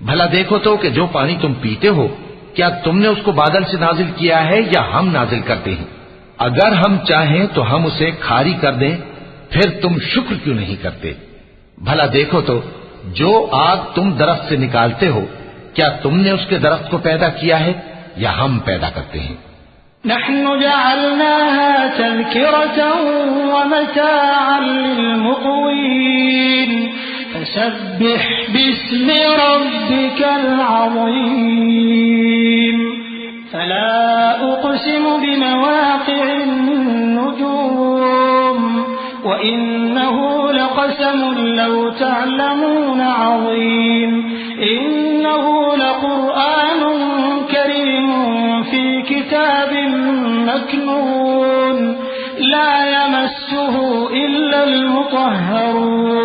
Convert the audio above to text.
भला देखो तो कि जो पानी तुम पीते हो, क्या तुमने उसको बादल से नाजिल किया है या हम नाजिल करते हैं? अगर हम चाहें तो हम उसे खारी कर दें, फिर तुम शुक्र क्यों नहीं करते? भला देखो तो जो आग तुम दरख्त से निकालते हो, क्या तुमने उसके दरख्त को पैदा किया है या हम पैदा करते हैं? नहनु जअलनाहा तज़किरतन व मताअन लिलमुक़वीन फसब्बिह बिस्मि रब्बिकल अज़ीम फला उक़सिमु बिमवाक़िअन नुजूम व इन्नहु लक़समुन लौ तअलमून अज़ीम इन्नहु लक़ुरआनुन करीमुन फी किताबिन मकनून ला यमस्सुहु इल्लल मुतहहरून